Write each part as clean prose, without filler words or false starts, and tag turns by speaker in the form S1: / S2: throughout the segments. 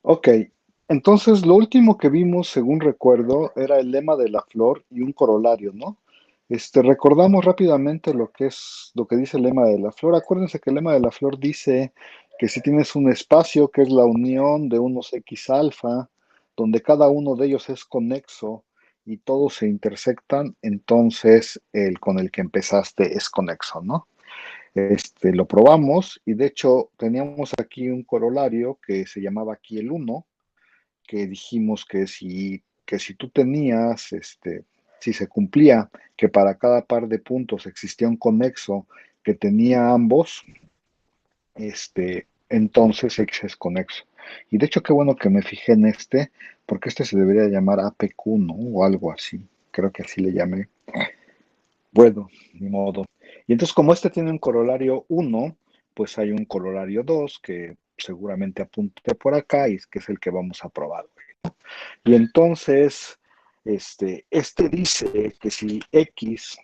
S1: Ok, entonces lo último que vimos, según recuerdo, era el lema de la flor y un corolario, ¿no? Recordamos rápidamente lo que dice el lema de la flor. Acuérdense que el lema de la flor dice que si tienes un espacio que es la unión de unos X alfa, donde cada uno de ellos es conexo y todos se intersectan, entonces el con el que empezaste es conexo, ¿no? Lo probamos y de hecho teníamos aquí un corolario que se llamaba aquí el uno, que dijimos que si tú tenías, si se cumplía que para cada par de puntos existía un conexo que tenía ambos, entonces X es conexo. Y de hecho qué bueno que me fijé en porque este se debería llamar APQ, ¿no? O algo así. Creo que así le llamé. Bueno, ni modo. Y entonces, como este tiene un corolario uno, pues hay un corolario 2 que seguramente apunte por acá y es que es el que vamos a probar hoy. Y entonces, este dice que si X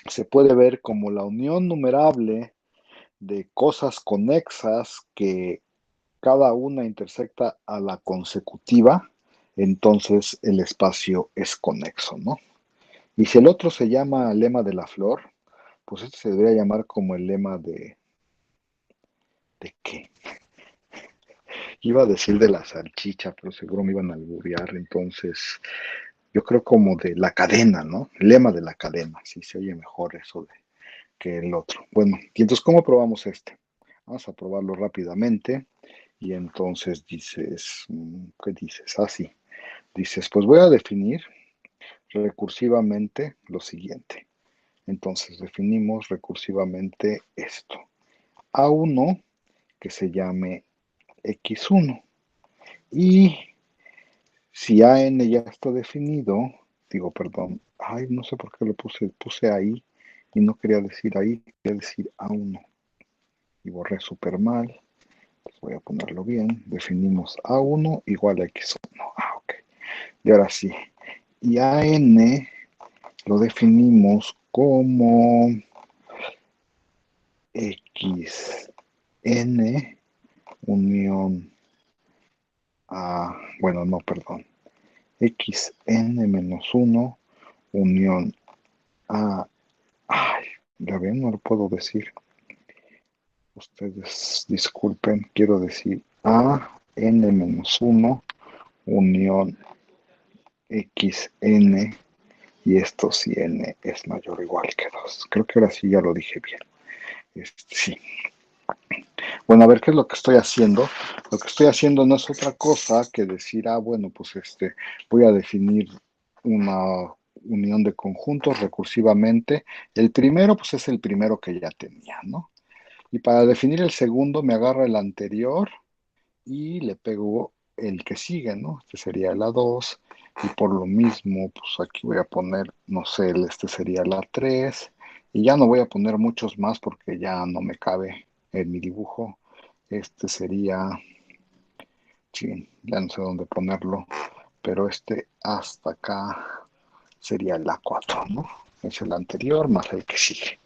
S1: se puede ver como la unión numerable de cosas conexas que cada una intersecta a la consecutiva, entonces el espacio es conexo, ¿no? Y si el otro se llama lema de la flor, pues este se debería llamar como el lema ¿de qué? Iba a decir de la salchicha, pero seguro me iban a alburear, entonces yo creo como de la cadena, ¿no? El lema de la cadena, si se oye mejor eso que el otro. Bueno, y entonces, ¿cómo probamos este? Vamos a probarlo rápidamente y entonces dices, ¿qué dices? Así, dices, pues voy a definir recursivamente lo siguiente. Entonces definimos recursivamente esto. A1 que se llame X1. Y si AN ya está definido, digo, perdón, ay, no sé por qué lo puse ahí y no quería decir ahí, quería decir A1 y borré súper mal. Pues voy a ponerlo bien. Definimos A1 igual a X1. Ah, ok. Y ahora sí. Y AN lo definimos como XN unión a, bueno, no, perdón. XN-1 unión a, ay, ya ven, no lo puedo decir. Ustedes disculpen, quiero decir a n-1 unión xn y esto si n es mayor o igual que 2. Creo que ahora sí ya lo dije bien. Sí. Bueno, a ver qué es lo que estoy haciendo. Lo que estoy haciendo no es otra cosa que decir, bueno, pues voy a definir una unión de conjuntos recursivamente. El primero, pues es el primero que ya tenía, ¿no? Y para definir el segundo, me agarro el anterior y le pego el que sigue, ¿no? Este sería el A2 y por lo mismo, pues aquí voy a poner, no sé, este sería el A3 y ya no voy a poner muchos más porque ya no me cabe en mi dibujo. Este sería, sí, ya no sé dónde ponerlo, pero hasta acá sería el A4, ¿no? Es el anterior más el que sigue.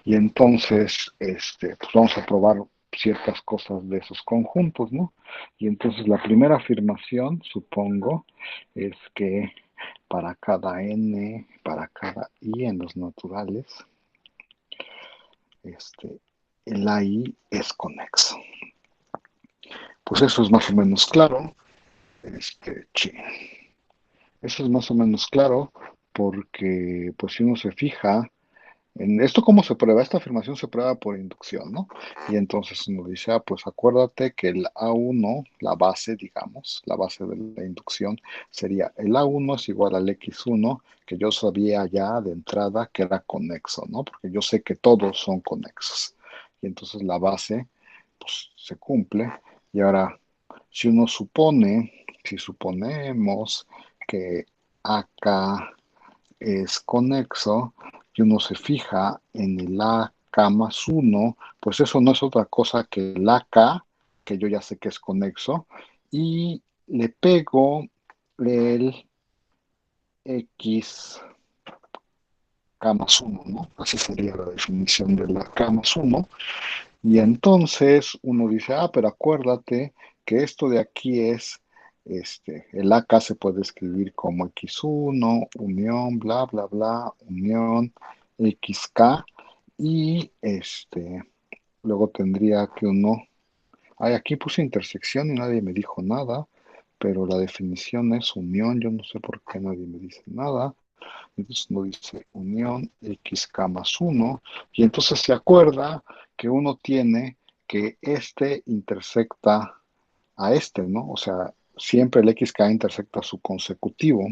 S1: Y entonces, pues vamos a probar ciertas cosas de esos conjuntos, ¿no? Y entonces la primera afirmación, supongo, es que para cada n, para cada i en los naturales, el AI es conexo. Pues eso es más o menos claro. Sí, eso es más o menos claro porque, pues si uno se fija, en esto, ¿cómo se prueba? Esta afirmación se prueba por inducción, ¿no? Y entonces uno dice, pues acuérdate que el A1, la base, digamos, la base de la inducción, sería el A1 es igual al X1, que yo sabía ya de entrada que era conexo, ¿no? Porque yo sé que todos son conexos. Y entonces la base, pues, se cumple. Y ahora, si uno supone, si suponemos que acá es conexo y uno se fija en el AK más 1, pues eso no es otra cosa que el AK, que yo ya sé que es conexo, y le pego el X K más 1, ¿no? Así sería la definición de la K más 1. Y entonces uno dice, pero acuérdate que esto de aquí es, el AK se puede escribir como X1, unión, bla, bla, bla, unión, XK, y luego tendría que uno, ay, aquí puse intersección y nadie me dijo nada, pero la definición es unión, yo no sé por qué nadie me dice nada. Entonces uno dice unión XK más uno, y entonces se acuerda que uno tiene que intersecta a ¿no? O sea, siempre el XK intersecta a su consecutivo,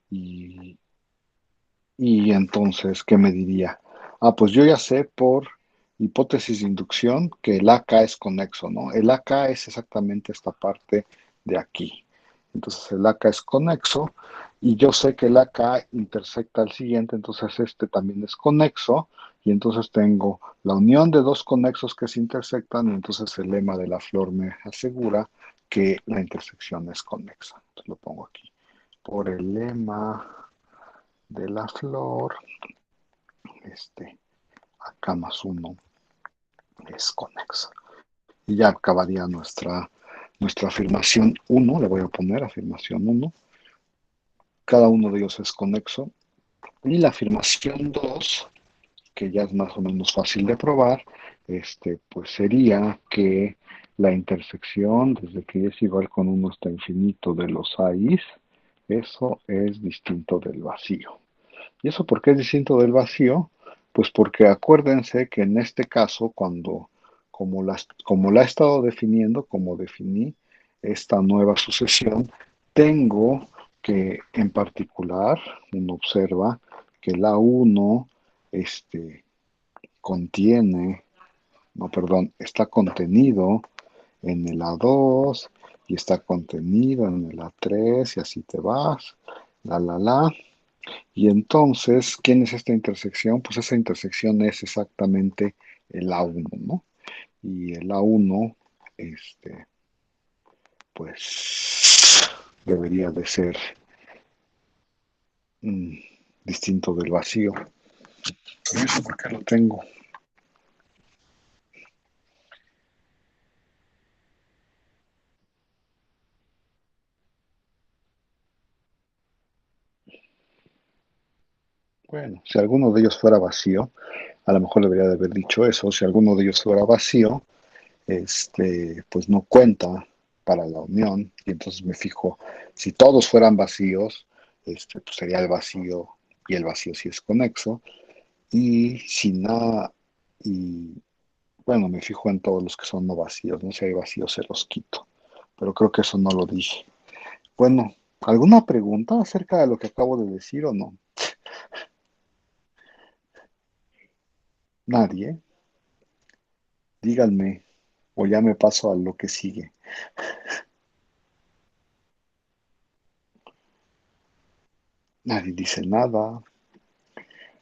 S1: y, y entonces, ¿qué me diría? Ah, pues yo ya sé por hipótesis de inducción que el AK es conexo, ¿no? El AK es exactamente esta parte de aquí. Entonces el AK es conexo y yo sé que el AK intersecta al siguiente, entonces este también es conexo y entonces tengo la unión de dos conexos que se intersectan y entonces el lema de la flor me asegura que la intersección es conexa. Entonces lo pongo aquí. Por el lema de la flor, AK más uno es conexo. Y ya acabaría nuestra afirmación uno, le voy a poner afirmación uno. Cada uno de ellos es conexo. Y la afirmación 2, que ya es más o menos fácil de probar, pues sería que la intersección, desde que es igual con uno hasta infinito de los A's, eso es distinto del vacío. ¿Y eso por qué es distinto del vacío? Pues porque acuérdense que en este caso, como la he estado definiendo, como definí esta nueva sucesión, tengo que en particular, uno observa que la uno contiene, no, perdón, está contenido en el A2 y está contenido en el A3 y así te vas, la. Y entonces, ¿quién es esta intersección? Pues esa intersección es exactamente el A1, ¿no? Y el A1, pues debería de ser mm, distinto del vacío. ¿Y eso por qué lo tengo? Bueno, si alguno de ellos fuera vacío, a lo mejor debería de haber dicho eso. Si alguno de ellos fuera vacío, pues no cuenta para la unión. Y entonces me fijo, si todos fueran vacíos, pues sería el vacío, y el vacío sí es conexo. Y si nada, y bueno, me fijo en todos los que son no vacíos, ¿no? Si hay vacíos se los quito. Pero creo que eso no lo dije. Bueno, ¿alguna pregunta acerca de lo que acabo de decir o no? Nadie. Díganme, o ya me paso a lo que sigue. Nadie dice nada.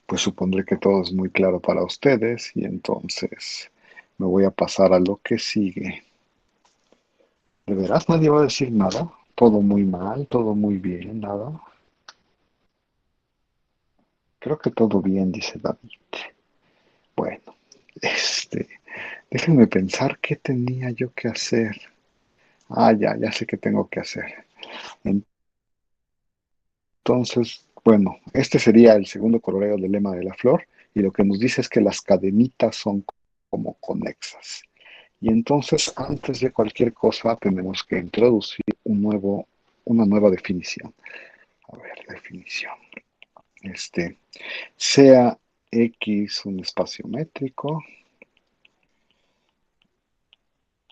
S1: Pues supondré que todo es muy claro para ustedes y entonces me voy a pasar a lo que sigue. ¿De veras nadie va a decir nada? Todo muy mal, todo muy bien, nada. Creo que todo bien, dice David. Bueno, este, déjenme pensar qué tenía yo que hacer. Ah, ya sé qué tengo que hacer. Entonces, bueno, este sería el segundo corolario del lema de la flor y lo que nos dice es que las cadenitas son como conexas. Y entonces, antes de cualquier cosa, tenemos que introducir una nueva definición. A ver, definición. Sea X un espacio métrico,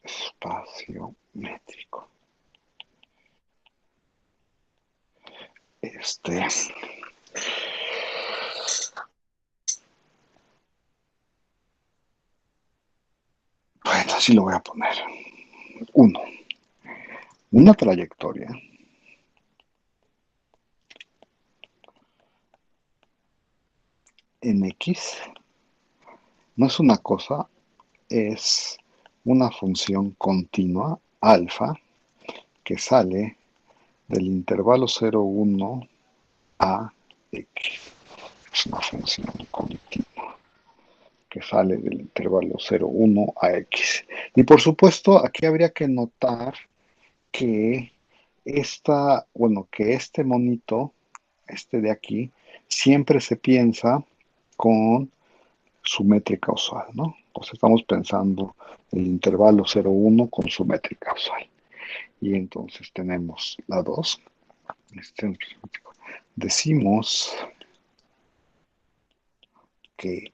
S1: espacio métrico. Este, bueno, así lo voy a poner. Uno, una trayectoria en X no es una cosa, es una función continua alfa que sale del intervalo 0,1 a x. Es una función continua. que sale del intervalo 0,1 a X. Y por supuesto, aquí habría que notar que que este monito, este de aquí, siempre se piensa con su métrica usual, ¿no? O sea, estamos pensando el intervalo 0,1 con su métrica usual. Y entonces tenemos la 2. Decimos que,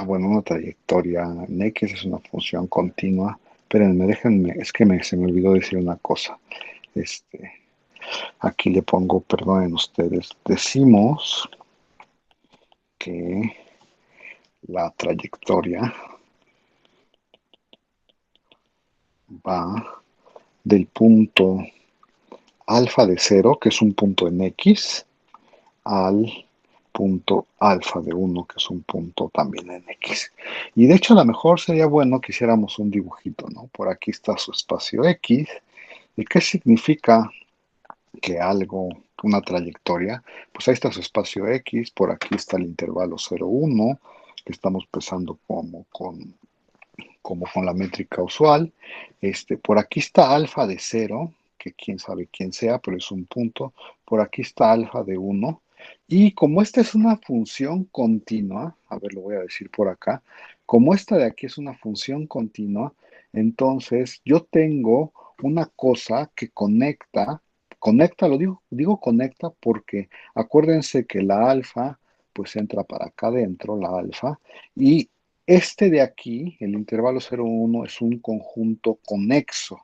S1: bueno, una trayectoria en X es una función continua. Espérenme, déjenme, es que se me olvidó decir una cosa. Aquí le pongo, perdonen ustedes, decimos que la trayectoria va del punto alfa de 0, que es un punto en X, al punto alfa de 1, que es un punto también en X. Y de hecho a lo mejor sería bueno que hiciéramos un dibujito, ¿no? Por aquí está su espacio X. ¿Y qué significa que algo, una trayectoria? Pues ahí está su espacio X, por aquí está el intervalo 0,1, que estamos pensando como con la métrica usual. Por aquí está alfa de 0, que quién sabe quién sea, pero es un punto. Por aquí está alfa de 1. Y como esta es una función continua, a ver, lo voy a decir por acá, como esta de aquí es una función continua, entonces yo tengo una cosa que conecta, digo conecta porque acuérdense que la alfa pues entra para acá adentro, la alfa, y este de aquí, el intervalo 0,1, es un conjunto conexo.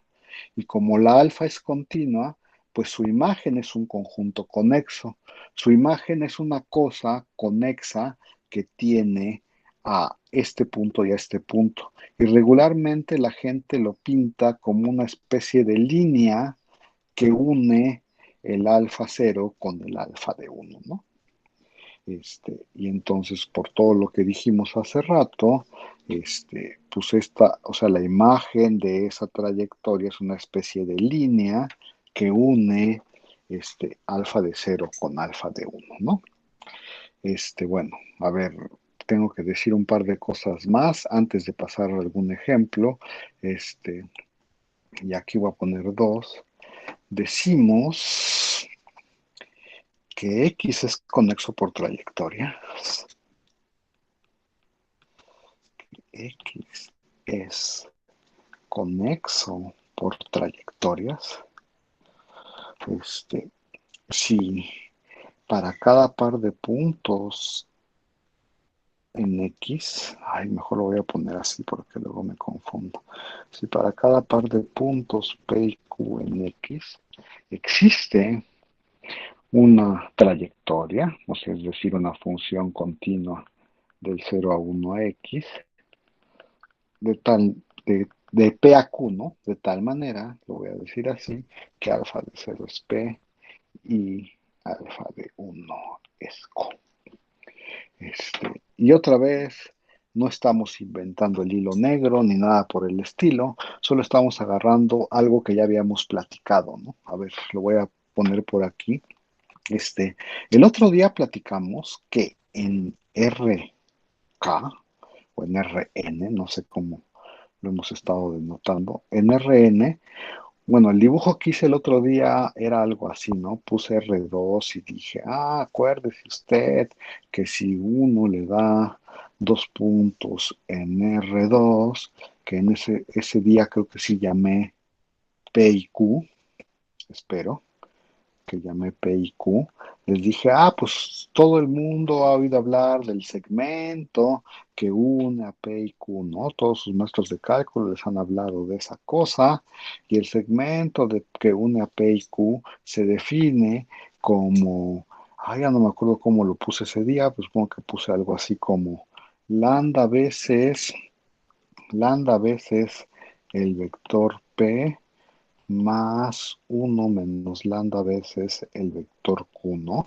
S1: Y como la alfa es continua, pues su imagen es un conjunto conexo. Su imagen es una cosa conexa que tiene a este punto y a este punto. Y regularmente la gente lo pinta como una especie de línea que une el alfa 0 con el alfa de 1, ¿no? Y entonces, por todo lo que dijimos hace rato, pues o sea, la imagen de esa trayectoria es una especie de línea que une alfa de 0 con alfa de 1, ¿no? Bueno, a ver, tengo que decir un par de cosas más antes de pasar a algún ejemplo. Y aquí voy a poner dos. Decimos que X es conexo por trayectoria. X es conexo por trayectorias. Si para cada par de puntos en X, mejor lo voy a poner así porque luego me confundo. Si para cada par de puntos P y Q en X existe una trayectoria, o sea, es decir, una función continua del 0 a 1 a X, de P a Q, ¿no? De tal manera, lo voy a decir así, que alfa de 0 es P y alfa de 1 es Q. Y otra vez, no estamos inventando el hilo negro ni nada por el estilo, solo estamos agarrando algo que ya habíamos platicado, ¿no? A ver, lo voy a poner por aquí. El otro día platicamos que en RK o en RN, no sé cómo lo hemos estado denotando, en RN, bueno, el dibujo que hice el otro día era algo así, ¿no? Puse R2 y dije, acuérdese usted que si uno le da 2 puntos en R2, que en ese día creo que sí llamé P y Q, espero que llamé P y Q, les dije, pues todo el mundo ha oído hablar del segmento que une a P y Q, ¿no? Todos sus maestros de cálculo les han hablado de esa cosa, y el segmento que une a P y Q se define como, ya no me acuerdo cómo lo puse ese día, pues supongo que puse algo así como lambda veces el vector P más 1 menos lambda veces el vector Q, ¿no?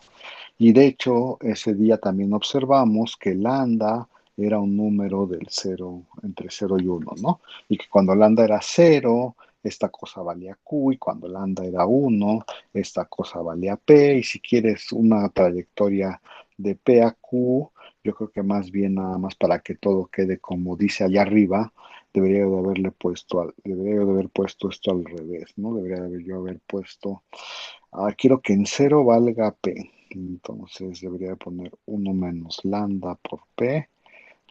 S1: Y de hecho, ese día también observamos que lambda era un número del 0, entre 0 y 1, ¿no? Y que cuando lambda era 0, esta cosa valía Q, y cuando lambda era 1, esta cosa valía P, y si quieres una trayectoria de P a Q, Yo creo que más bien nada más para que todo quede como dice allá arriba, debería de haber puesto esto al revés, ¿no? Debería de haber yo haber puesto, quiero que en cero valga P. Entonces debería de poner uno menos lambda por P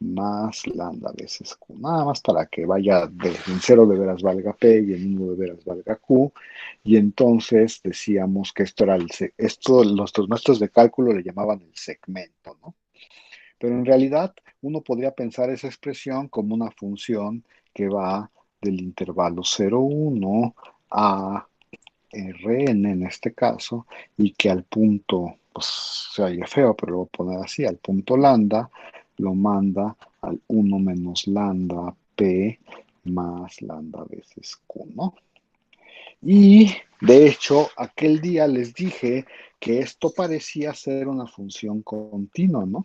S1: más lambda veces Q. Nada más para que vaya en cero de veras valga P y en uno de veras valga Q. Y entonces decíamos que esto era esto, nuestros maestros de cálculo le llamaban el segmento, ¿no? Pero en realidad uno podría pensar esa expresión como una función que va del intervalo 0,1 a Rn en este caso, y que al punto, pues se oye feo, pero lo voy a poner así, al punto lambda lo manda al 1 menos lambda p más lambda veces q, ¿no? Y de hecho, aquel día les dije que esto parecía ser una función continua, ¿no?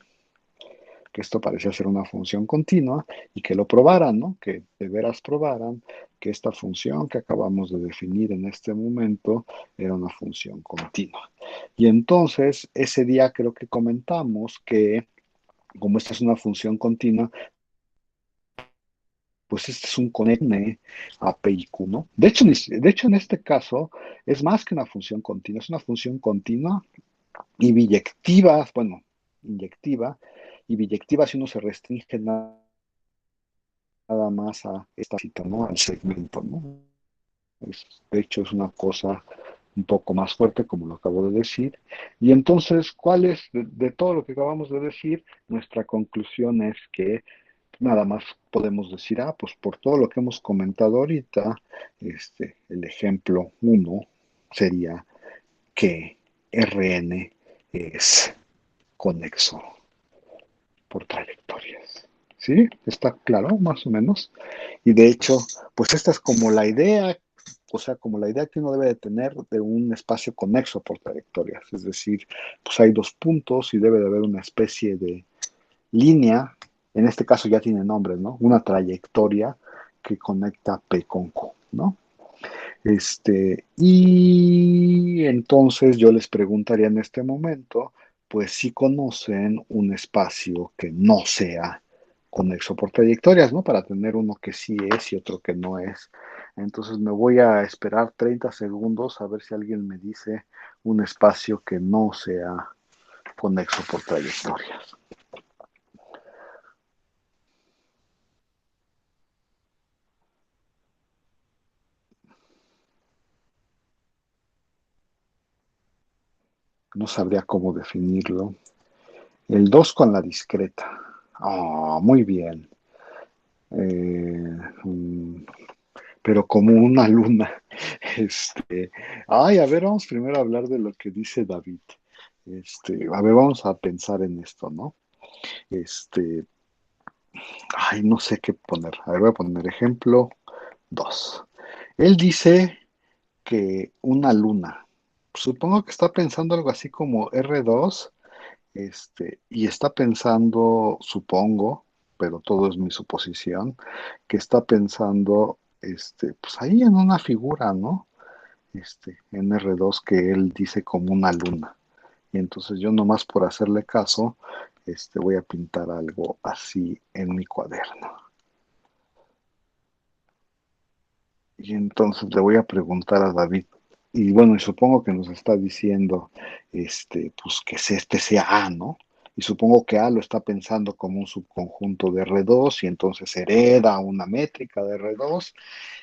S1: Que esto parecía ser una función continua y que lo probaran, ¿no? Que de veras probaran que esta función que acabamos de definir en este momento era una función continua. Y entonces, ese día creo que comentamos que como esta es una función continua, pues este es un conecte a P y Q, ¿no? De hecho, en este caso es más que una función continua, es una función continua y biyectiva, bueno, inyectiva, y biyectiva si uno se restringe nada más a esta cita, ¿no? Al segmento, ¿no? De hecho, es una cosa un poco más fuerte, como lo acabo de decir. Y entonces, ¿cuál es, de todo lo que acabamos de decir, nuestra conclusión es que nada más podemos decir, pues por todo lo que hemos comentado ahorita, el ejemplo uno sería que Rn es conexo por trayectorias. ¿Sí? ¿Está claro, más o menos? Y de hecho, pues esta es como la idea, o sea, como la idea que uno debe de tener de un espacio conexo por trayectorias. Es decir, pues hay dos puntos y debe de haber una especie de línea, en este caso ya tiene nombre, ¿no? Una trayectoria que conecta P con Q, ¿no? Y entonces yo les preguntaría en este momento, pues si conocen un espacio que no sea conexo por trayectorias, ¿no? Para tener uno que sí es y otro que no es. Entonces me voy a esperar 30 segundos a ver si alguien me dice un espacio que no sea conexo por trayectorias. No sabría cómo definirlo. El 2 con la discreta. Muy bien. Eh, mm, pero como una luna. A ver, vamos primero a hablar de lo que dice David. A ver, vamos a pensar en esto, ¿no? Este, no sé qué poner. A ver, voy a poner ejemplo 2. Él dice que una luna. Supongo que está pensando algo así como R2, y está pensando, supongo, pero todo es mi suposición, que está pensando, pues ahí en una figura, ¿no? En R2 que él dice como una luna. Y entonces yo nomás por hacerle caso, voy a pintar algo así en mi cuaderno. Y entonces le voy a preguntar a David, y bueno, y supongo que nos está diciendo, pues que este sea A, ¿no? Y supongo que A lo está pensando como un subconjunto de R2 y entonces hereda una métrica de R2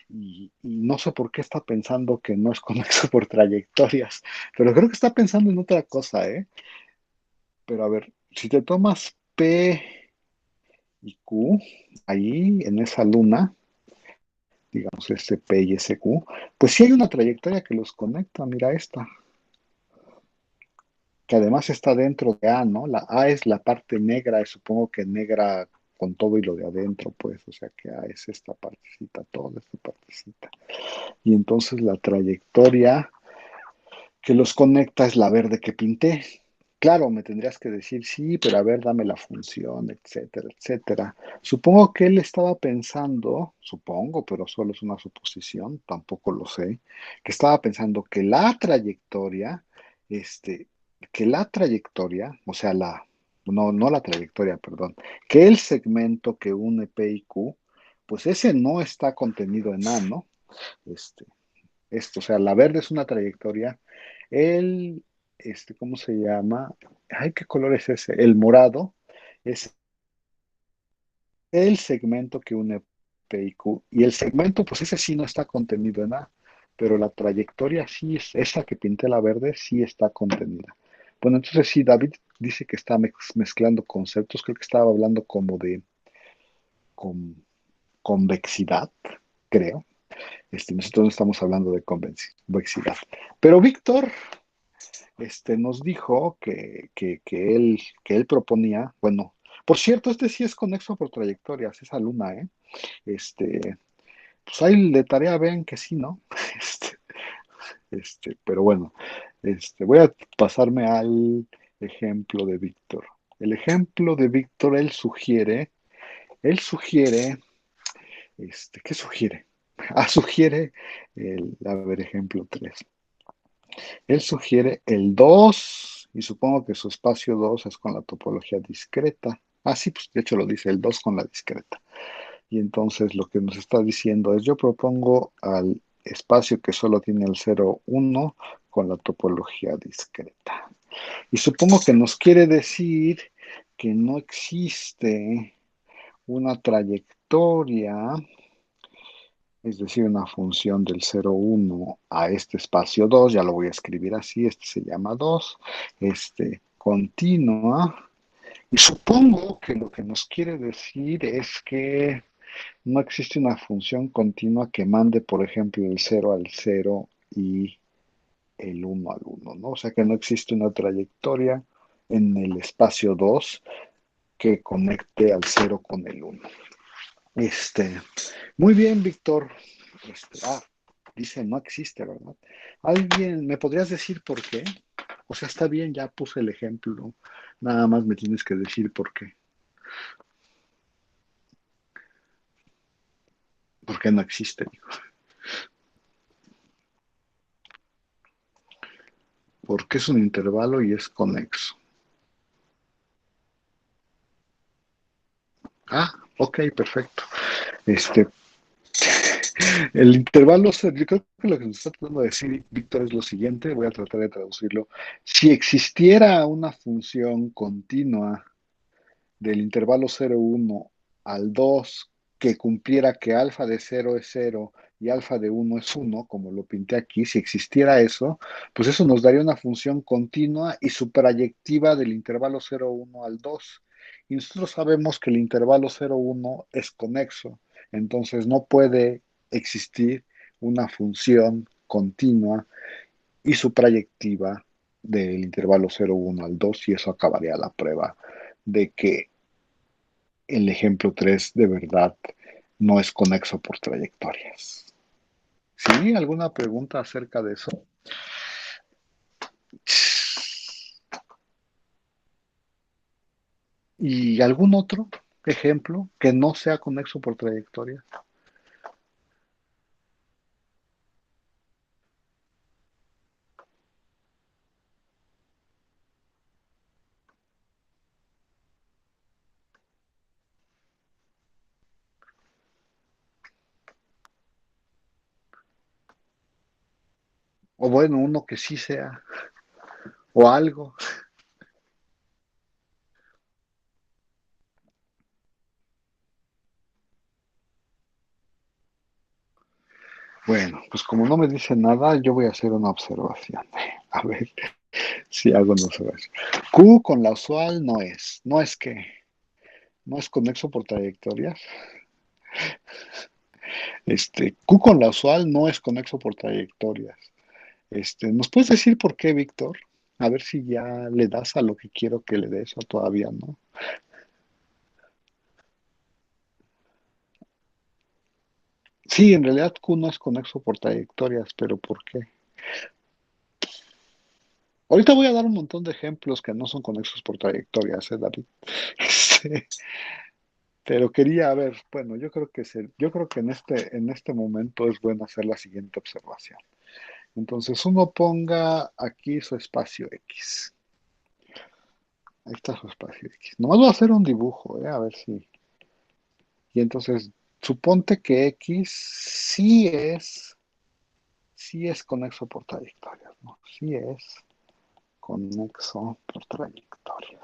S1: y no sé por qué está pensando que no es conexo por trayectorias, pero creo que está pensando en otra cosa, ¿eh? Pero a ver, si te tomas P y Q ahí en esa luna, digamos P y Q, pues sí hay una trayectoria que los conecta, mira esta, que además está dentro de A, ¿no? La A es la parte negra, y supongo que negra con todo y lo de adentro, pues, o sea que A es esta partecita, toda esta partecita. Y entonces la trayectoria que los conecta es la verde que pinté. Claro, me tendrías que decir, sí, pero a ver, dame la función, etcétera, etcétera. Supongo que él estaba pensando, supongo, pero solo es una suposición, tampoco lo sé, que estaba pensando este, que la trayectoria, o sea, no, no la trayectoria, perdón, que el segmento que une P y Q, pues ese no está contenido en A, ¿no? Este, o sea, la verde es una trayectoria, el, ¿cómo se llama? Ay, ¿qué color es ese? El morado es el segmento que une P y Q, y el segmento, pues ese sí no está contenido en A, pero la trayectoria sí, esa que pinté la verde, sí está contenida. Bueno, entonces sí, David dice que está mezclando conceptos, creo que estaba hablando como de con, convexidad, creo. Nosotros no estamos hablando de convexidad. Pero Víctor nos dijo que él proponía, bueno, por cierto, este sí es conexo por trayectorias, esa luna, ¿eh? Este, pues ahí de tarea ven que sí, ¿no? Este, pero bueno, voy a pasarme al ejemplo de Víctor. El ejemplo de Víctor, él sugiere, ¿qué sugiere? Ah, sugiere a ver, ejemplo 3. Él sugiere el 2 y supongo que su espacio 2 es con la topología discreta. Ah, sí, pues de hecho lo dice el 2 con la discreta. Y entonces lo que nos está diciendo es, yo propongo al espacio que solo tiene el 0, 1 con la topología discreta. Y supongo que nos quiere decir que no existe una trayectoria, es decir, una función del 0, 1 a este espacio 2, ya lo voy a escribir así, este se llama 2, continua. Y supongo que lo que nos quiere decir es que no existe una función continua que mande, por ejemplo, el 0 al 0 y el 1 al 1, ¿no? O sea que no existe una trayectoria en el espacio 2 que conecte al 0 con el 1. Este, Muy bien, Víctor. Dice no existe, ¿verdad? ¿Alguien me podrías decir por qué? O sea, está bien, ya puse el ejemplo. Nada más me tienes que decir por qué. ¿Por qué no existe? Porque es un intervalo y es conexo. Ah, ok, perfecto. Este, el intervalo, yo creo que lo que nos está tratando de decir Víctor es lo siguiente, voy a tratar de traducirlo. Si existiera una función continua del intervalo 0, 1 al 2 que cumpliera que alfa de 0 es 0 y alfa de 1 es 1, como lo pinté aquí, si existiera eso, pues eso nos daría una función continua y su proyectiva del intervalo 0, 1 al 2. Y nosotros sabemos que el intervalo 0, 1 es conexo, entonces no puede existir una función continua y su proyectiva del intervalo 0, 1 al 2, y eso acabaría la prueba de que el ejemplo 3 de verdad no es conexo por trayectorias. ¿Sí? ¿Alguna pregunta acerca de eso? ¿Y algún otro ejemplo que no sea conexo por trayectoria? O bueno, uno que sí sea, o algo. Bueno, pues como no me dice nada, yo voy a hacer una observación. A ver si hago una observación. Q con la usual no es conexo por trayectorias. Q con la usual no es conexo por trayectorias. ¿Nos puedes decir por qué, Víctor? A ver si ya le das a lo que quiero que le des o todavía no. Sí, en realidad Q no es conexo por trayectorias, pero ¿por qué? Ahorita voy a dar un montón de ejemplos que no son conexos por trayectorias, David. Este, pero quería ver, bueno, yo creo que en este momento es bueno hacer la siguiente observación. Entonces, uno ponga aquí su espacio X. Ahí está su espacio X. Nomás voy a hacer un dibujo, a ver si. Y entonces, suponte que X sí es conexo por trayectorias, ¿no? Sí es conexo por trayectorias.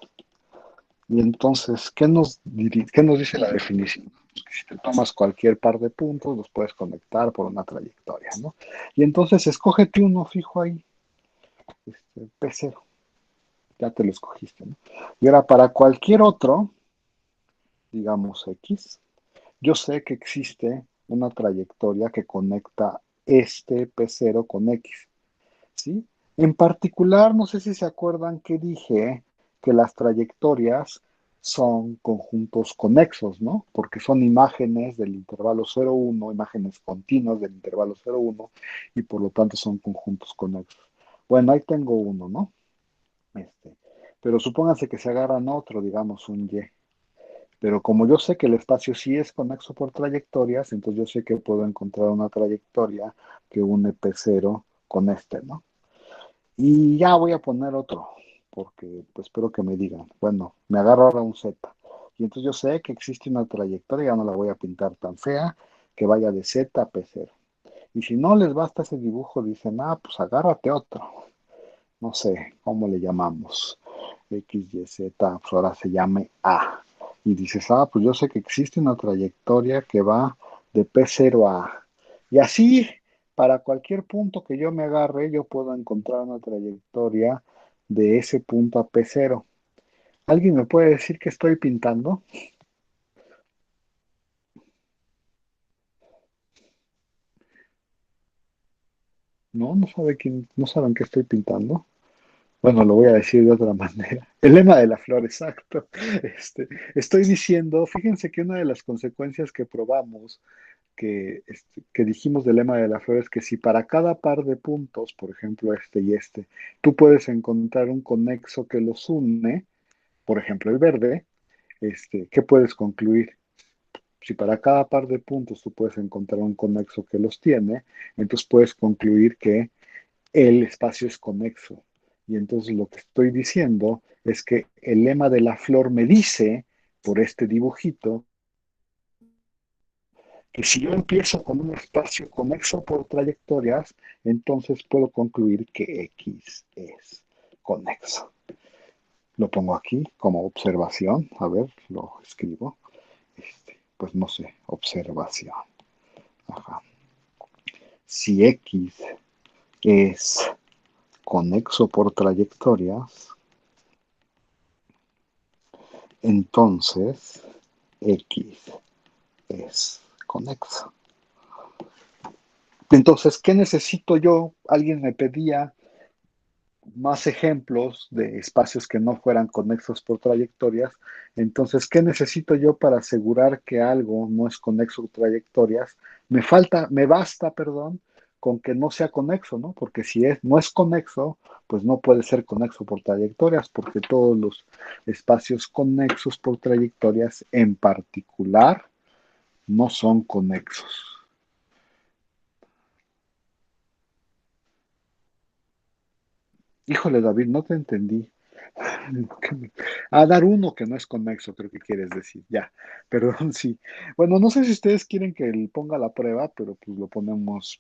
S1: Y entonces, ¿qué nos dice la definición? Pues que si te tomas cualquier par de puntos, los puedes conectar por una trayectoria, ¿no? Y entonces, escógete uno fijo ahí, P0, ya te lo escogiste, ¿no? Y ahora, para cualquier otro, digamos X, yo sé que existe una trayectoria que conecta este P0 con X, ¿sí? En particular, no sé si se acuerdan que dije que las trayectorias son conjuntos conexos, ¿no? Porque son imágenes del intervalo 0,1, imágenes continuas del intervalo 0,1 y por lo tanto son conjuntos conexos. Bueno, ahí tengo uno, ¿no? Este, pero supónganse que se agarran otro, digamos un Y. Pero como yo sé que el espacio sí es conexo por trayectorias, entonces yo sé que puedo encontrar una trayectoria que une P0 con este, ¿no? Y ya voy a poner otro, porque pues espero que me digan. Bueno, me agarro ahora un Z. Y entonces yo sé que existe una trayectoria, ya no la voy a pintar tan fea, que vaya de Z a P0. Y si no les basta ese dibujo, dicen, pues agárrate otro. No sé, ¿cómo le llamamos? X, Y, Z, pues ahora se llame A. Y dices, pues yo sé que existe una trayectoria que va de P0 a A. Y así, para cualquier punto que yo me agarre, yo puedo encontrar una trayectoria de ese punto a P0. ¿Alguien me puede decir qué estoy pintando? No, no saben qué estoy pintando. Bueno, lo voy a decir de otra manera. El lema de la flor, exacto. Estoy diciendo, fíjense que una de las consecuencias que probamos, que dijimos del lema de la flor, es que si para cada par de puntos, por ejemplo este y este, tú puedes encontrar un conexo que los une, por ejemplo el verde, ¿qué puedes concluir? Si para cada par de puntos tú puedes encontrar un conexo que los tiene, entonces puedes concluir que el espacio es conexo. Y entonces lo que estoy diciendo es que el lema de la flor me dice, por este dibujito, que si yo empiezo con un espacio conexo por trayectorias, entonces puedo concluir que X es conexo. Lo pongo aquí como observación, a ver, lo escribo. Pues no sé, observación. Ajá. Si X es conexo por trayectorias, entonces X es conexo. Entonces, ¿qué necesito yo? Alguien me pedía más ejemplos de espacios que no fueran conexos por trayectorias. Entonces, ¿qué necesito yo para asegurar que algo no es conexo por trayectorias? Me basta, perdón, con que no sea conexo, ¿no? Porque si no es conexo, pues no puede ser conexo por trayectorias, porque todos los espacios conexos por trayectorias en particular no son conexos. Híjole, David, no te entendí. Dar uno que no es conexo, creo que quieres decir. Ya, perdón, sí. Bueno, no sé si ustedes quieren que él ponga la prueba, pero pues lo ponemos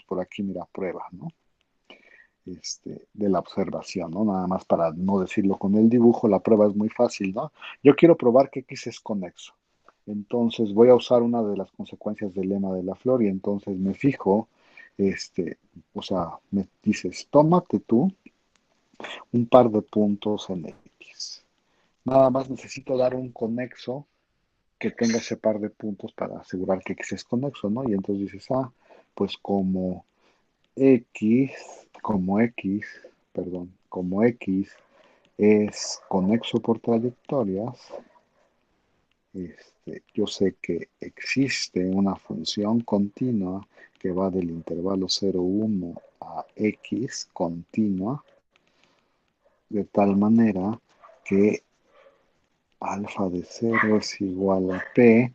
S1: por aquí, mira, prueba, ¿no? De la observación, ¿no? Nada más para no decirlo con el dibujo, la prueba es muy fácil, ¿no? Yo quiero probar que X es conexo. Entonces voy a usar una de las consecuencias del lema de la flor y entonces me fijo, o sea, me dices, tómate tú un par de puntos en X. Nada más necesito dar un conexo que tenga ese par de puntos para asegurar que X es conexo, ¿no? Y entonces dices, pues X, como X, como X es conexo por trayectorias, yo sé que existe una función continua que va del intervalo 0,1 a X continua, de tal manera que alfa de 0 es igual a P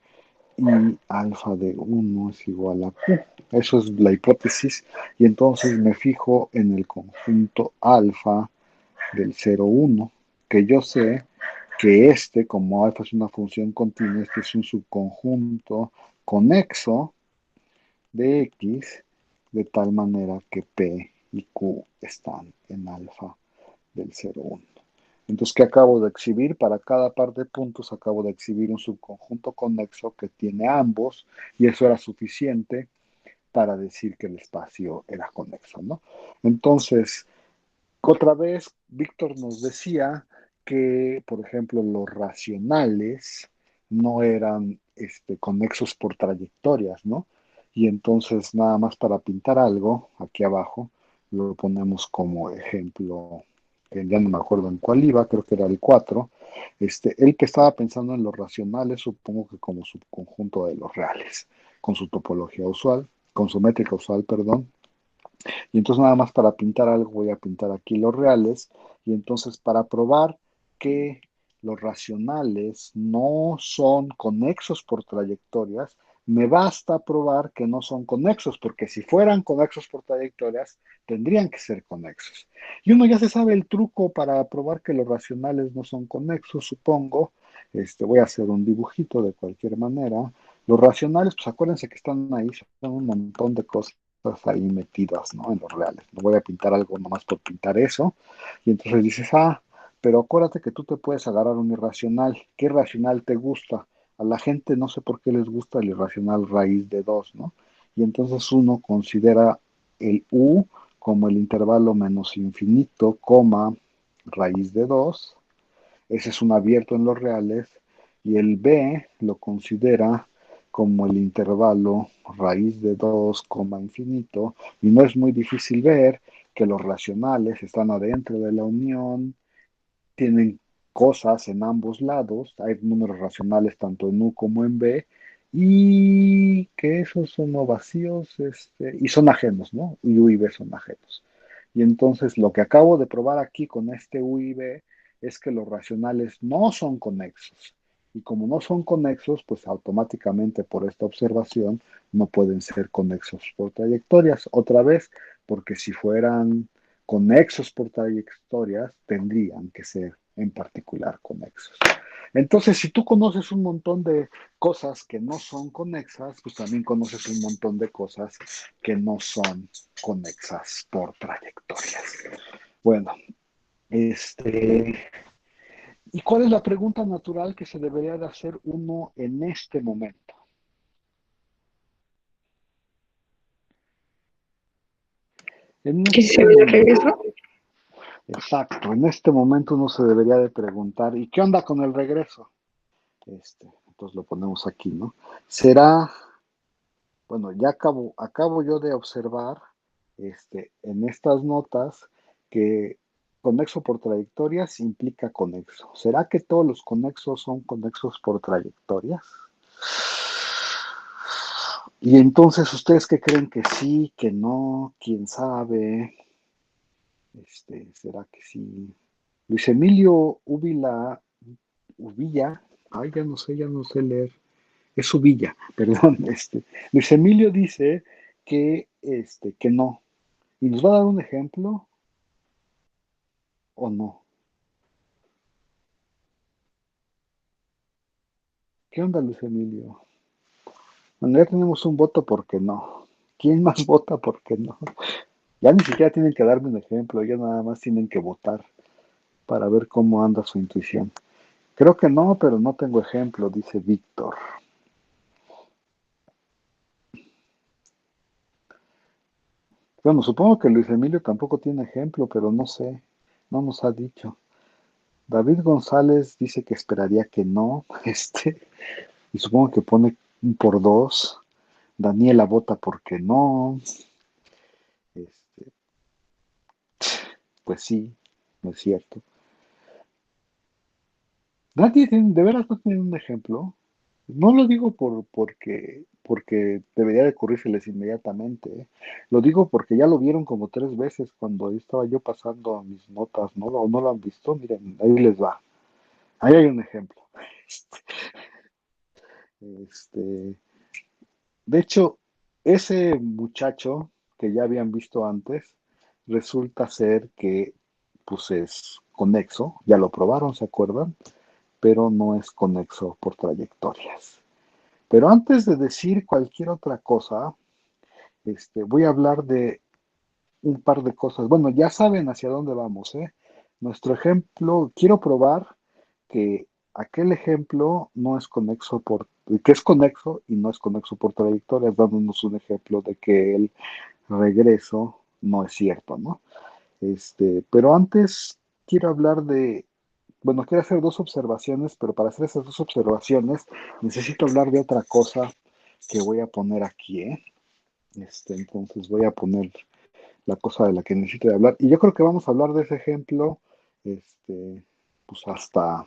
S1: y alfa de 1 es igual a Q. Eso es la hipótesis. Y entonces me fijo en el conjunto alfa del 0,1, que yo sé que este, como alfa es una función continua, este es un subconjunto conexo de X, de tal manera que P y Q están en alfa del 0,1. Entonces, ¿qué acabo de exhibir? Para cada par de puntos acabo de exhibir un subconjunto conexo que tiene ambos, y eso era suficiente para decir que el espacio era conexo, ¿no? Entonces, otra vez, Víctor nos decía que, por ejemplo, los racionales no eran conexos por trayectorias, ¿no? Y entonces, nada más para pintar algo, aquí abajo, lo ponemos como ejemplo, que ya no me acuerdo en cuál iba, creo que era el 4. El que estaba pensando en los racionales, supongo que como subconjunto de los reales, con su topología usual, con su métrica usual, perdón. Y entonces nada más para pintar algo voy a pintar aquí los reales. Y entonces para probar que los racionales no son conexos por trayectorias, me basta probar que no son conexos, porque si fueran conexos por trayectorias, tendrían que ser conexos. Y uno ya se sabe el truco para probar que los racionales no son conexos, supongo. Voy a hacer un dibujito de cualquier manera. Los racionales, pues acuérdense que están ahí, son un montón de cosas ahí metidas, ¿no? En los reales. No voy a pintar algo nomás por pintar eso. Y entonces dices, pero acuérdate que tú te puedes agarrar un irracional. ¿Qué irracional te gusta? A la gente no sé por qué les gusta el irracional raíz de 2, ¿no? Y entonces uno considera el U como el intervalo menos infinito, coma, raíz de 2. Ese es un abierto en los reales. Y el B lo considera como el intervalo raíz de 2, infinito, y no es muy difícil ver que los racionales están adentro de la unión, tienen cosas en ambos lados, hay números racionales tanto en U como en B, y que esos son no vacíos, y son ajenos, ¿no? Y U y B son ajenos. Y entonces lo que acabo de probar aquí con este U y B es que los racionales no son conexos. Y como no son conexos, pues automáticamente por esta observación no pueden ser conexos por trayectorias. Otra vez, porque si fueran conexos por trayectorias, tendrían que ser en particular conexos. Entonces, si tú conoces un montón de cosas que no son conexas, pues también conoces un montón de cosas que no son conexas por trayectorias. Bueno, ¿y cuál es la pregunta natural que se debería de hacer uno en este momento? En
S2: ¿Que si
S1: este
S2: se veía
S1: momento,
S2: regreso?
S1: exacto, en este momento uno se debería de preguntar, ¿y qué onda con el regreso? Entonces lo ponemos aquí, ¿no? Será, bueno, ya acabo yo de observar en estas notas que conexo por trayectorias implica conexo. ¿Será que todos los conexos son conexos por trayectorias? Y entonces, ¿ustedes qué creen? ¿Que sí, que no? ¿Quién sabe? ¿Será que sí? Luis Emilio Ubilla, ay, ya no sé leer. Es Ubilla, perdón. Luis Emilio dice que no. ¿Y nos va a dar un ejemplo o no? ¿Qué onda, Luis Emilio? Bueno, ya tenemos un voto porque no. ¿Quién más vota porque no? Ya ni siquiera tienen que darme un ejemplo, ya nada más tienen que votar para ver cómo anda su intuición. Creo que no, pero no tengo ejemplo, dice Víctor. Bueno, supongo que Luis Emilio tampoco tiene ejemplo, pero no sé, no nos ha dicho. David González dice que esperaría que no, y supongo que pone un por dos. Daniela vota porque no. Este, pues sí, no es cierto. Nadie tiene, de veras no tiene un ejemplo. No lo digo porque debería de ocurrírseles inmediatamente, ¿eh? Lo digo porque ya lo vieron como 3 veces cuando estaba yo pasando mis notas, ¿no? O no lo han visto, miren, ahí les va. Ahí hay un ejemplo. Este, de hecho, ese muchacho que ya habían visto antes, resulta ser que pues es conexo, ya lo probaron, ¿se acuerdan? pero no es conexo por trayectorias. Pero antes de decir cualquier otra cosa, voy a hablar de un par de cosas. Bueno, ya saben hacia dónde vamos, ¿eh? Nuestro ejemplo, quiero probar que aquel ejemplo no es conexo que es conexo y no es conexo por trayectorias, dándonos un ejemplo de que el regreso no es cierto, ¿no? Pero antes quiero hablar bueno, quiero hacer dos observaciones, pero para hacer esas dos observaciones necesito hablar de otra cosa que voy a poner aquí, ¿eh? Entonces voy a poner la cosa de la que necesito hablar. Y yo creo que vamos a hablar de ese ejemplo, pues hasta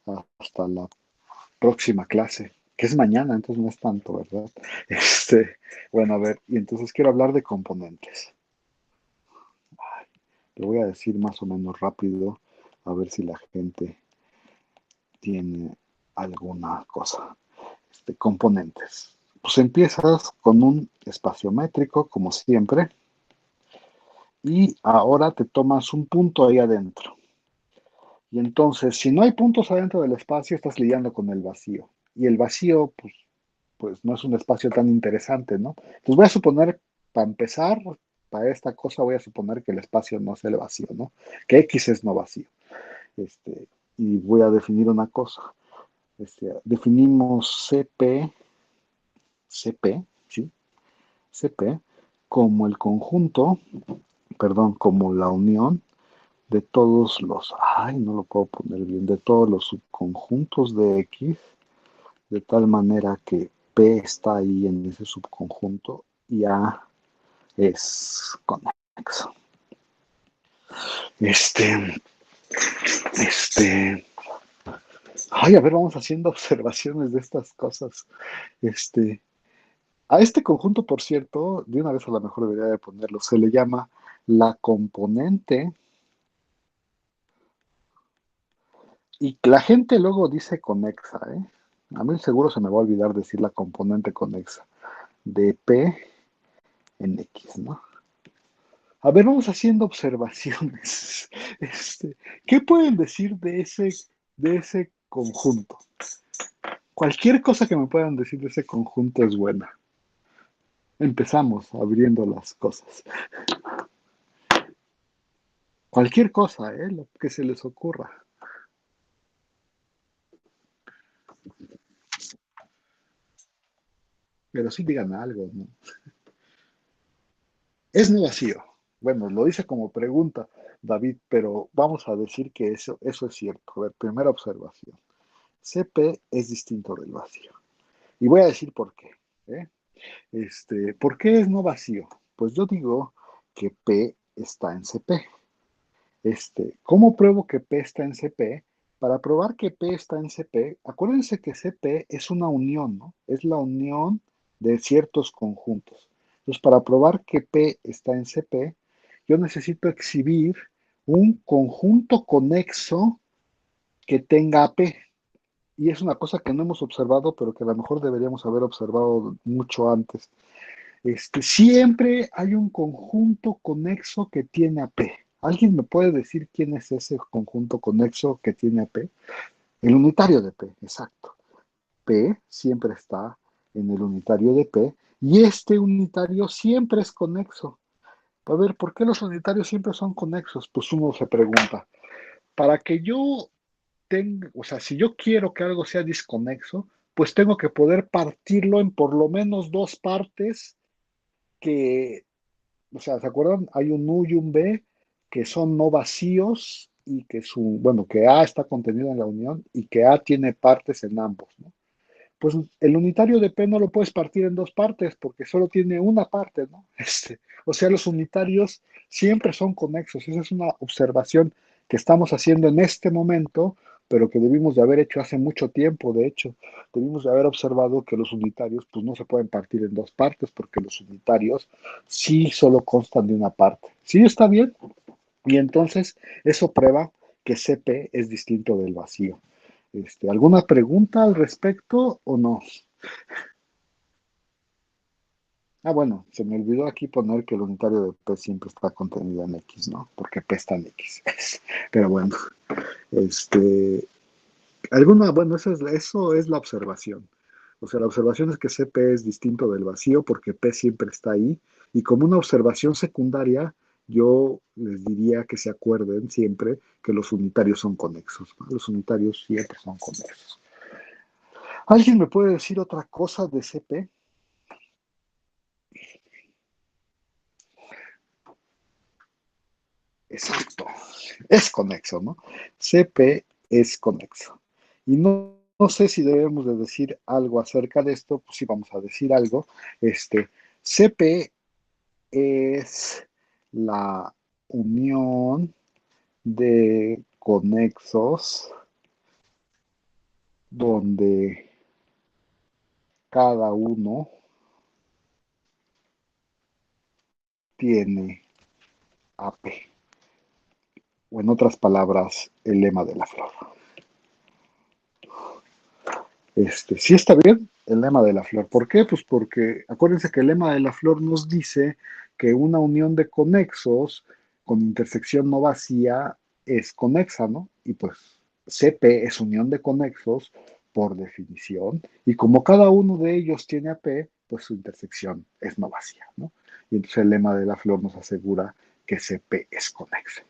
S1: la próxima clase, que es mañana, entonces no es tanto, ¿verdad? Bueno, a ver, y entonces quiero hablar de componentes. Lo voy a decir más o menos rápido, a ver si la gente tiene alguna cosa. Componentes. Pues empiezas con un espacio métrico, como siempre, y ahora te tomas un punto ahí adentro. Y entonces, si no hay puntos adentro del espacio, estás lidiando con el vacío. Y el vacío, pues no es un espacio tan interesante, ¿no? Entonces voy a suponer, para empezar, para esta cosa voy a suponer que el espacio no es el vacío, ¿no? Que X es no vacío. Y voy a definir una cosa. Definimos CP, ¿sí? CP como el conjunto, perdón, como la unión de todos no lo puedo poner bien, de todos los subconjuntos de X, de tal manera que P está ahí en ese subconjunto y A es conexo. A ver, vamos haciendo observaciones de estas cosas. A este conjunto, por cierto, de una vez a lo mejor debería de ponerlo, se le llama la componente. Y la gente luego dice conexa, ¿eh? A mí seguro se me va a olvidar decir la componente conexa de P en X, ¿no? A ver, vamos haciendo observaciones. ¿Qué pueden decir de ese conjunto? Cualquier cosa que me puedan decir de ese conjunto es buena. Empezamos abriendo las cosas. Cualquier cosa, ¿eh? Lo que se les ocurra. Pero sí digan algo, ¿no? Es no vacío. Bueno, lo dice como pregunta, David, pero vamos a decir que eso es cierto. A ver, primera observación. CP es distinto del vacío. Y voy a decir por qué. ¿Eh? ¿Por qué es no vacío? Pues yo digo que P está en CP. ¿Cómo pruebo que P está en CP? Para probar que P está en CP, acuérdense que CP es una unión, ¿no? Es la unión de ciertos conjuntos. Entonces, para probar que P está en CP, yo necesito exhibir un conjunto conexo que tenga P. Y es una cosa que no hemos observado, pero que a lo mejor deberíamos haber observado mucho antes. Siempre hay un conjunto conexo que tiene a P. ¿Alguien me puede decir quién es ese conjunto conexo que tiene a P? El unitario de P, exacto. P siempre está en el unitario de P y este unitario siempre es conexo. A ver, ¿por qué los unitarios siempre son conexos? Pues uno se pregunta, para que yo tenga, o sea, si yo quiero que algo sea disconexo, pues tengo que poder partirlo en por lo menos dos partes que, o sea, ¿se acuerdan? Hay un U y un B que son no vacíos y que A está contenido en la unión y que A tiene partes en ambos, ¿no? Pues el unitario de P no lo puedes partir en dos partes porque solo tiene una parte, ¿no? O sea, los unitarios siempre son conexos. Esa es una observación que estamos haciendo en este momento, pero que debimos de haber hecho hace mucho tiempo. De hecho, debimos de haber observado que los unitarios pues no se pueden partir en dos partes porque los unitarios sí solo constan de una parte. ¿Sí está bien? Y entonces eso prueba que CP es distinto del vacío. ¿Alguna pregunta al respecto o no? Bueno, se me olvidó aquí poner que el unitario de P siempre está contenido en X, ¿no? Porque P está en X. Pero bueno, este, Bueno, eso es la observación. O sea, la observación es que CP es distinto del vacío porque P siempre está ahí. Y como una observación secundaria, yo les diría que se acuerden siempre que los unitarios son conexos, ¿no? Los unitarios siempre son conexos. ¿Alguien me puede decir otra cosa de CP? Exacto, es conexo, ¿no? CP es conexo. Y no sé si debemos de decir algo acerca de esto, pues sí vamos a decir algo. CP es la unión de conexos donde cada uno tiene AP, o en otras palabras, el lema de la flor. Sí está bien el lema de la flor. ¿Por qué? Pues porque acuérdense que el lema de la flor nos dice que una unión de conexos con intersección no vacía es conexa, ¿no? Y pues CP es unión de conexos por definición. Y como cada uno de ellos tiene AP, pues su intersección es no vacía, ¿no? Y entonces el lema de la flor nos asegura que CP es conexa.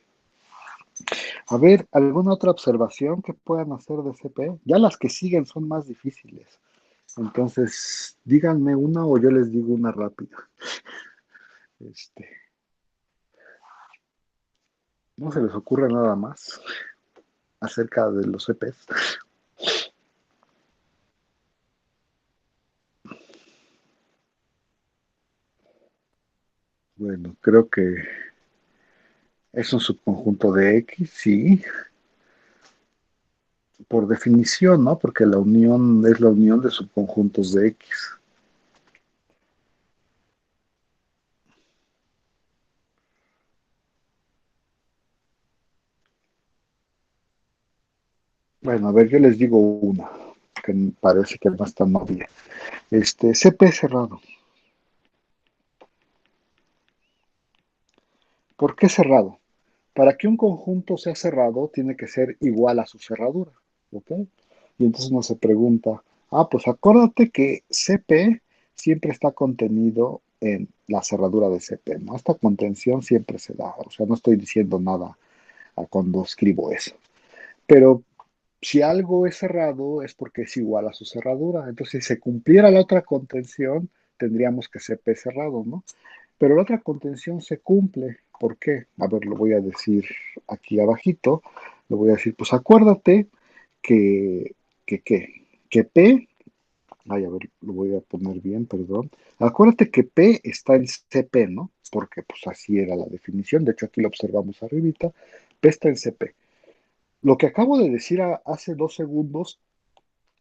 S1: A ver, ¿alguna otra observación que puedan hacer de CP? Ya las que siguen son más difíciles. Entonces, díganme una o yo les digo una rápida. Este, ¿No se les ocurre nada más acerca de los CPs? Bueno, creo que es un subconjunto de X, sí, por definición, ¿no? Porque la unión es la unión de subconjuntos de X. Bueno, a ver, yo les digo una, que me parece que no está tan obvia. CP cerrado. ¿Por qué cerrado? Para que un conjunto sea cerrado, tiene que ser igual a su cerradura, ¿ok? Y entonces uno se pregunta, pues acuérdate que CP siempre está contenido en la cerradura de CP, ¿no? Esta contención siempre se da, o sea, no estoy diciendo nada cuando escribo eso. Pero si algo es cerrado es porque es igual a su cerradura. Entonces, si se cumpliera la otra contención, tendríamos que CP cerrado, ¿no? Pero la otra contención se cumple. ¿Por qué? A ver, lo voy a decir aquí abajito. Lo voy a decir, pues acuérdate que, que P, ay, a ver, lo voy a poner bien, perdón. Acuérdate que P está en CP, ¿no? Porque pues así era la definición. De hecho, aquí lo observamos arribita. P está en CP. Lo que acabo de decir hace 2 segundos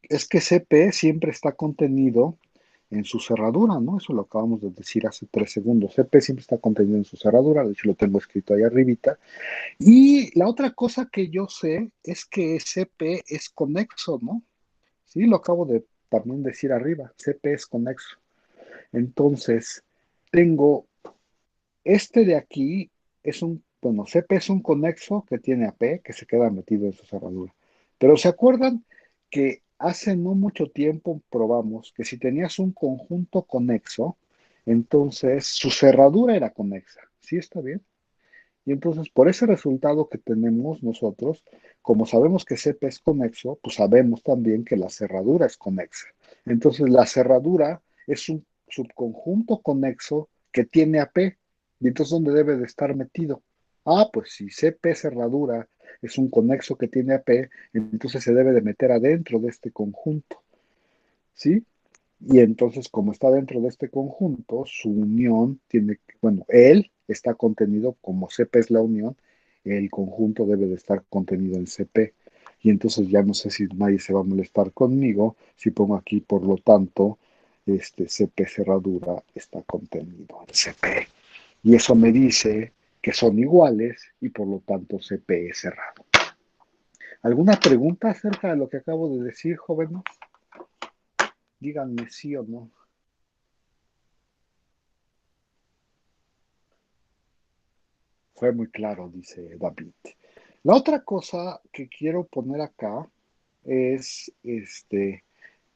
S1: es que CP siempre está contenido en su cerradura, ¿no? Eso lo acabamos de decir hace 3 segundos. CP siempre está contenido en su cerradura, de hecho lo tengo escrito ahí arribita. Y la otra cosa que yo sé es que CP es conexo, ¿no? Sí, lo acabo de también decir arriba, CP es conexo. Entonces, tengo de aquí, bueno, CP es un conexo que tiene AP, que se queda metido en su cerradura. Pero ¿se acuerdan que hace no mucho tiempo probamos que si tenías un conjunto conexo, entonces su cerradura era conexa? ¿Sí está bien? Y entonces, por ese resultado que tenemos nosotros, como sabemos que CP es conexo, pues sabemos también que la cerradura es conexa. Entonces, la cerradura es un subconjunto conexo que tiene AP. ¿Y entonces dónde debe de estar metido? Pues si CP cerradura es un conexo que tiene AP, entonces se debe de meter adentro de este conjunto, ¿sí? Y entonces, como está dentro de este conjunto, su unión bueno, él está contenido, como CP es la unión, el conjunto debe de estar contenido en CP. Y entonces ya no sé si nadie se va a molestar conmigo si pongo aquí, por lo tanto, CP cerradura está contenido en CP. Y eso me dice que son iguales y por lo tanto CP es cerrado. ¿Alguna pregunta acerca de lo que acabo de decir, jóvenes? Díganme sí o no. Fue muy claro, dice David. La otra cosa que quiero poner acá es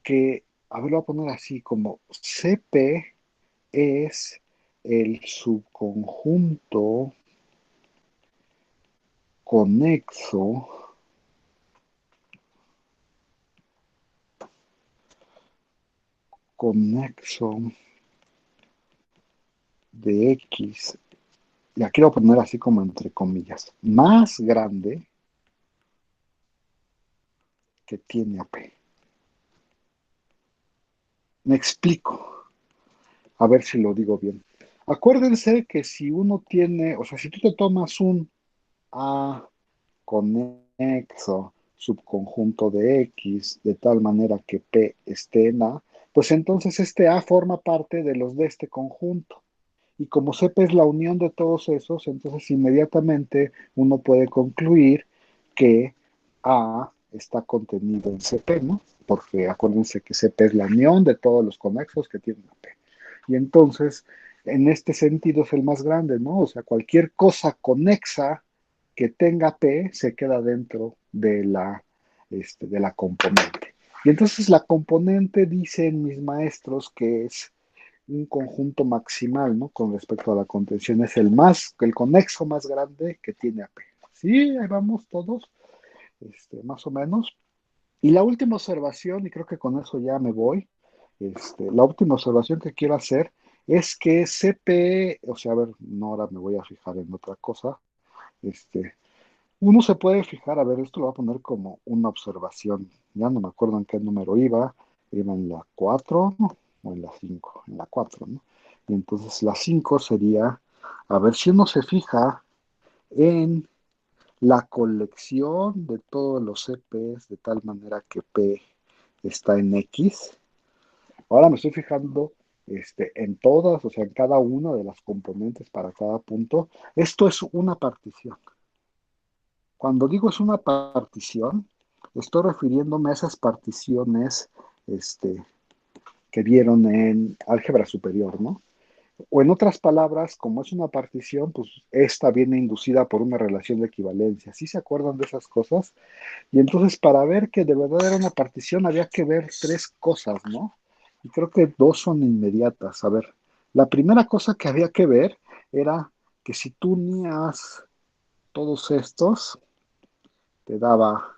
S1: que, a ver, lo voy a poner así como CP es el subconjunto conexo conexo de X, y aquí lo voy a poner así como entre comillas, más grande que tiene a P. Me explico, a ver si lo digo bien. Acuérdense que si uno tiene, o sea, si tú te tomas un A conexo subconjunto de X de tal manera que P esté en A, pues entonces este A forma parte de los de este conjunto. Y como CP es la unión de todos esos, entonces inmediatamente uno puede concluir que A está contenido en CP, ¿no? Porque acuérdense que CP es la unión de todos los conexos que tienen a P. Y entonces, en este sentido es el más grande, ¿no? O sea, cualquier cosa conexa que tenga P se queda dentro de la componente. Y entonces la componente, dicen mis maestros, que es un conjunto maximal, ¿no? Con respecto a la contención, es el conexo más grande que tiene AP. Sí, ahí vamos todos, más o menos. Y la última observación, y creo que con eso ya me voy, la última observación que quiero hacer es que CP, o sea, a ver, no, ahora me voy a fijar en otra cosa, este, uno se puede fijar, a ver, esto lo voy a poner como una observación, ya no me acuerdo en qué número iba en la 4 o en la 5 en la 4, ¿no? Y entonces la 5 sería, a ver si uno se fija en la colección de todos los CPs de tal manera que P está en X. Ahora me estoy fijando en todas, o sea, en cada una de las componentes para cada punto. Esto es una partición. Cuando digo es una partición, estoy refiriéndome a esas particiones este, que vieron en álgebra superior, ¿no? O en otras palabras, como es una partición, pues esta viene inducida por una relación de equivalencia. ¿Sí se acuerdan de esas cosas? Y entonces para ver que de verdad era una partición había que ver tres cosas, ¿no? Y creo que dos son inmediatas. A ver, la primera cosa que había que ver era que si tú unías todos estos, te daba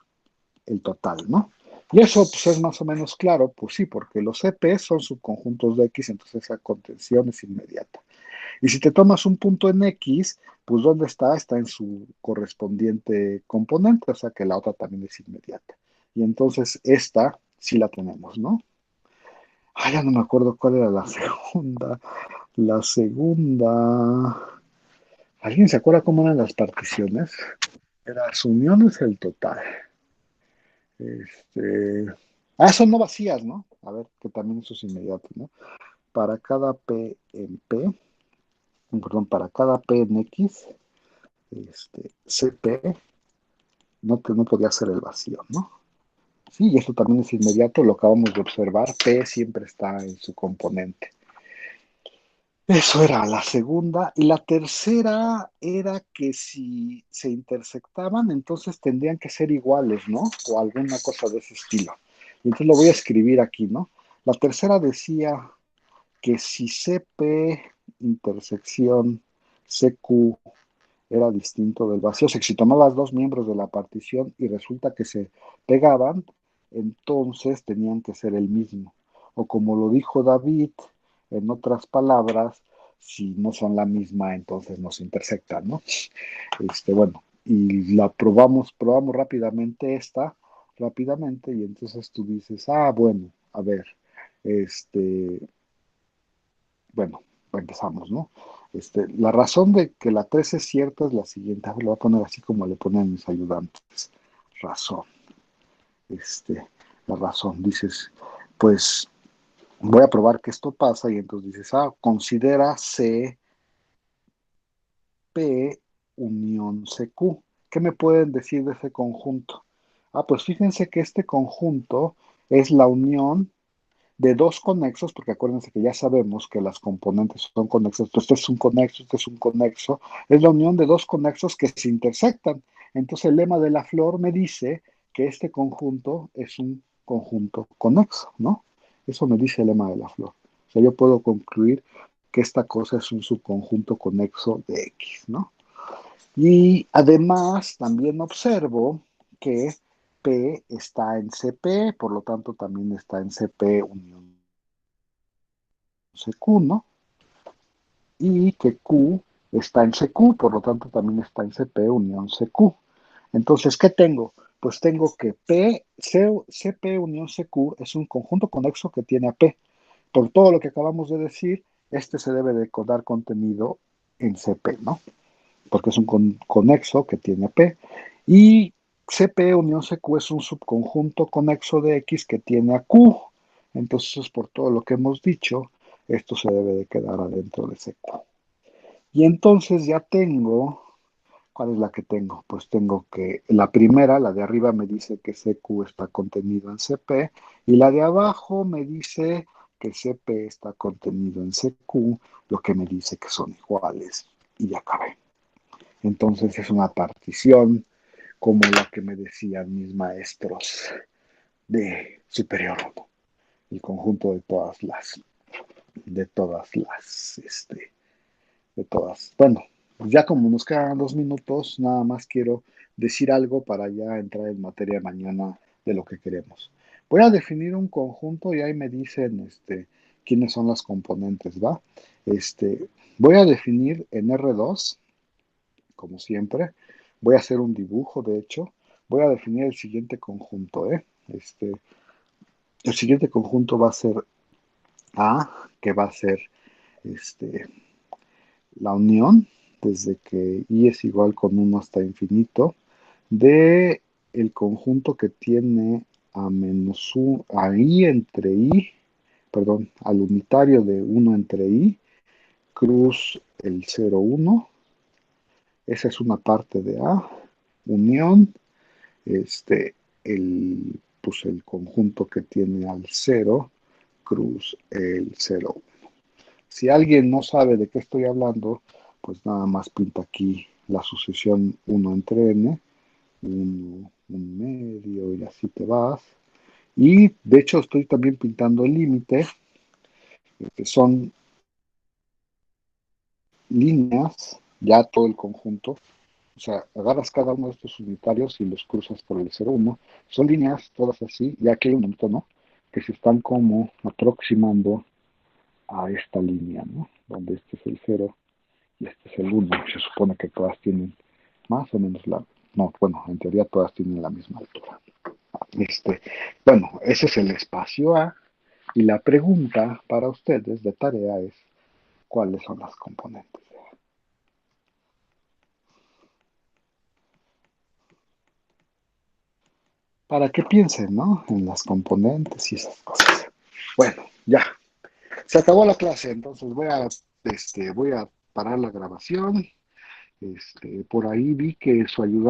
S1: el total, ¿no? Y eso pues, es más o menos claro, pues sí, porque los CP son subconjuntos de X, entonces esa contención es inmediata. Y si te tomas un punto en X, pues ¿dónde está? Está en su correspondiente componente, o sea que la otra también es inmediata. Y entonces esta sí la tenemos, ¿no? Ah, ya no me acuerdo cuál era la segunda. La segunda. ¿Alguien se acuerda cómo eran las particiones? Era su unión es el total. Este, son no vacías, ¿no? A ver, que también eso es inmediato, ¿no? Para cada P en P, perdón, para cada P en X, CP no podía ser el vacío, ¿no? Sí, y eso también es inmediato, lo acabamos de observar, P siempre está en su componente. Eso era la segunda. Y la tercera era que si se intersectaban, entonces tendrían que ser iguales, ¿no? O alguna cosa de ese estilo. Y entonces lo voy a escribir aquí, ¿no? La tercera decía que si CP intersección CQ era distinto del vacío, o sea, que si tomabas dos miembros de la partición y resulta que se pegaban, entonces tenían que ser el mismo. O como lo dijo David, en otras palabras, si no son la misma, entonces no se intersectan, ¿no? Bueno, y la probamos rápidamente, y entonces tú dices, bueno, a ver, este, bueno, empezamos, ¿no? La razón de que la 3 es cierta es la siguiente. A ver, lo voy a poner así como le ponen mis ayudantes. Razón. Este, la razón. Dices, pues voy a probar que esto pasa y entonces dices, considera CP unión CQ. ¿Qué me pueden decir de ese conjunto? Pues fíjense que este conjunto es la unión de dos conexos, porque acuérdense que ya sabemos que las componentes son conexos, entonces este es un conexo, este es un conexo, es la unión de dos conexos que se intersectan. Entonces el lema de la flor me dice que este conjunto es un conjunto conexo, ¿no? Eso me dice el lema de la flor. O sea, yo puedo concluir que esta cosa es un subconjunto conexo de X, ¿no? Y además también observo que P está en CP, por lo tanto también está en CP unión CQ, ¿no? Y que Q está en CQ, por lo tanto también está en CP unión CQ. Entonces, ¿qué tengo? Pues tengo que CP unión CQ es un conjunto conexo que tiene a P. Por todo lo que acabamos de decir, este se debe de dar contenido en CP, ¿no? Porque es un conexo que tiene P. Y CP unión CQ es un subconjunto conexo de X que tiene a Q. Entonces, por todo lo que hemos dicho, esto se debe de quedar adentro de CQ. Y entonces ya tengo, ¿cuál es la que tengo? Pues tengo que la primera, la de arriba me dice que CQ está contenido en CP y la de abajo me dice que CP está contenido en CQ, lo que me dice que son iguales y ya acabé. Entonces es una partición como la que me decían mis maestros de Superior 1, el conjunto de todas. Bueno, pues ya como nos quedan 2 minutos, nada más quiero decir algo para ya entrar en materia mañana de lo que queremos. Voy a definir un conjunto y ahí me dicen quiénes son las componentes, ¿va? Voy a definir en R2, como siempre. Voy a hacer un dibujo, de hecho. Voy a definir el siguiente conjunto, ¿eh? El siguiente conjunto va a ser A, que va a ser este, la unión, desde que i es igual con 1 hasta infinito, de el conjunto que tiene a menos 1, a i entre i, perdón, al unitario de 1 entre i, cruz el 0, 1. Esa es una parte de A, unión, este, pues el conjunto que tiene al 0, cruz el 0. Si alguien no sabe de qué estoy hablando, pues nada más pinta aquí la sucesión 1 entre n, 1, un medio y así te vas. Y de hecho estoy también pintando el límite, que son líneas, ya todo el conjunto. O sea, agarras cada uno de estos unitarios y los cruzas por el 0,1. Son líneas todas así, ya que hay un momento, ¿no? Que se están como aproximando a esta línea, ¿no? Donde este es el 0 y este es el 1. Se supone que todas tienen más o menos no, bueno, en teoría todas tienen la misma altura. Bueno, ese es el espacio A y la pregunta para ustedes de tarea es, ¿cuáles son las componentes de A? Para que piensen, ¿no? En las componentes y esas cosas. Bueno, ya, se acabó la clase, entonces voy a parar la grabación. Por ahí vi que su ayudante